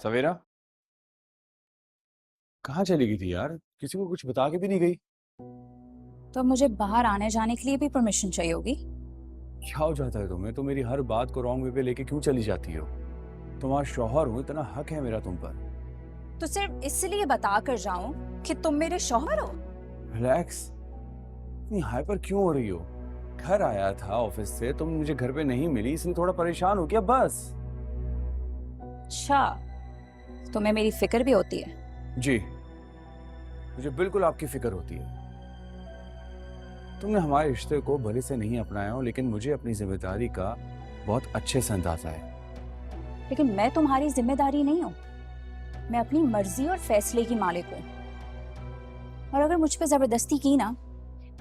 सवेरा कहाँ चली गई थी यार? किसी को कुछ बता के भी नहीं गई। तो अब मुझे बाहर आने जाने के लिए भी परमिशन चाहिए होगी। क्या हो जाता है तुम्हें? तो मेरी हर बात को रॉन्ग वे पे लेके क्यों चली जाती हो? तुम्हारा शौहर हूँ, इतना हक है मेरा तुम पर। तो सिर्फ इसलिए बता कर जाऊं कि तुम मेरे शौहर हो। रिलैक्स। इतनी हाइपर क्यों हो रही हो? घर आया था ऑफिस से, तुम मुझे घर पे नहीं मिली, इसलिए थोड़ा परेशान हो गया बस। अच्छा, तुम्हें मेरी फिक्र भी होती है। जी, मुझे बिल्कुल आपकी फिक्र होती है। तुमने हमारे रिश्ते को भले से नहीं अपनाया हो, लेकिन मुझे अपनी जिम्मेदारी का बहुत अच्छे से अंदाजा है। लेकिन मैं तुम्हारी जिम्मेदारी नहीं हूँ। मैं अपनी मर्जी और फैसले की मालिक हूँ। और अगर मुझ पे जबरदस्ती की ना,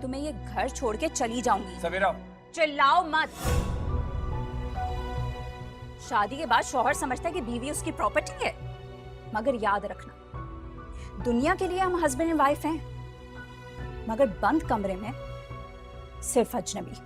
तो मैं ये घर छोड़ के चली जाऊंगी। सवेरा, चिल्लाओ मत। शादी के बाद शौहर समझता है कि बीवी उसकी प्रॉपर्टी है, मगर याद रखना, दुनिया के लिए हम हस्बैंड एंड वाइफ हैं, मगर बंद कमरे में सिर्फ अजनबी।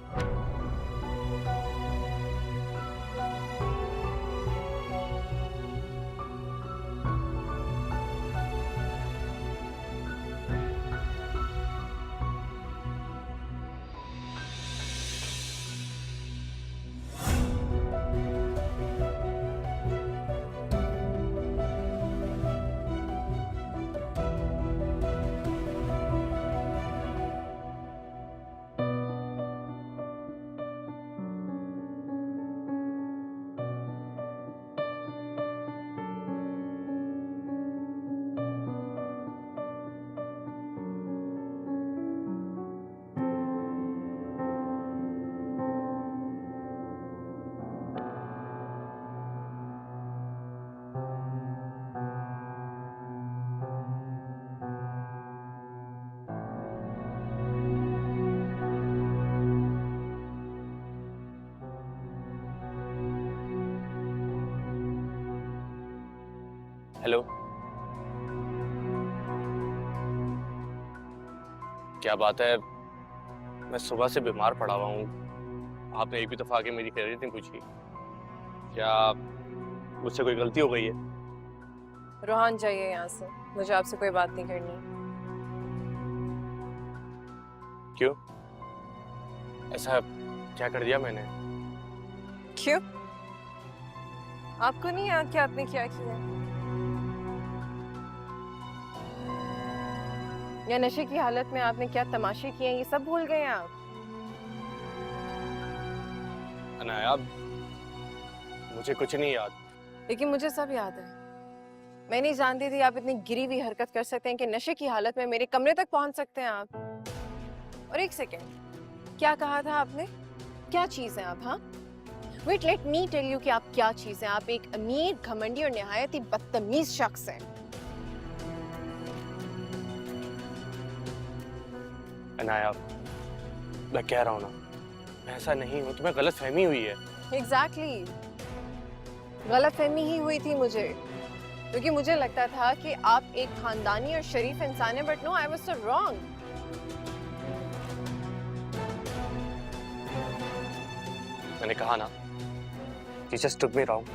हेलो। क्या बात है? मैं सुबह से बीमार पड़ा हुआ हूँ। आपने एक भी दफा आके मेरी खैरियत नहीं पूछी। क्या मुझसे कोई गलती हो गई है? रोहान, जाइए यहाँ से। मुझे आपसे कोई बात नहीं करनी। क्यों? ऐसा क्या कर दिया मैंने? क्यों? आपको नहीं याद कि आपने क्या किया? या नशे की हालत में आपने क्या तमाशे किए हैं, ये सब भूल गए आप? अनाया, मुझे कुछ नहीं याद। लेकिन मुझे सब याद है। मैं नहीं जानती थी आप इतनी गिरी हुई हरकत कर सकते हैं कि नशे की हालत में मेरे कमरे तक पहुंच सकते हैं आप। और एक सेकेंड, क्या कहा था आपने? क्या चीज है आप? हाँ, wait, let me tell you कि आप क्या चीज हैं। आप एक अमीर, घमंडी और निहायत ही बदतमीज शख्स हैं। अनाया, मैं कह रहा हूँ ना, मैं ऐसा नहीं हूँ। तुम्हें गलत फहमी हुई है। एग्जैक्टली, गलत फहमी ही हुई थी मुझे, क्योंकि मुझे लगता था कि आप एक खानदानी और शरीफ इंसान हैं, but no, I was so wrong. मैंने कहा ना, you just took me wrong।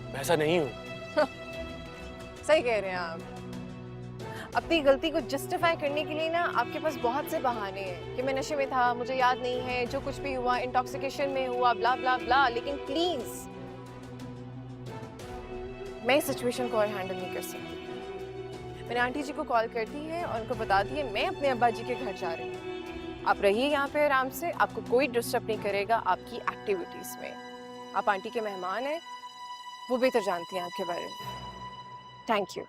मैं ऐसा नहीं हूँ। सही कह रहे हैं आप। अपनी गलती को जस्टिफाई करने के लिए ना आपके पास बहुत से बहाने हैं कि मैं नशे में था, मुझे याद नहीं है, जो कुछ भी हुआ इंटॉक्सिकेशन में हुआ, ब्ला ब्ला ब्ला। लेकिन प्लीज, मैं इस सिचुएशन को और हैंडल नहीं कर सकती। मैंने आंटी जी को कॉल कर दी है और उनको बता दी है मैं अपने अब्बा जी के घर जा रही हूँ। आप रहिए यहाँ पे आराम से, आपको कोई डिस्टर्ब नहीं करेगा आपकी एक्टिविटीज में। आप आंटी के मेहमान हैं, वो बेहतर जानती हैं आपके बारे में। Thank you.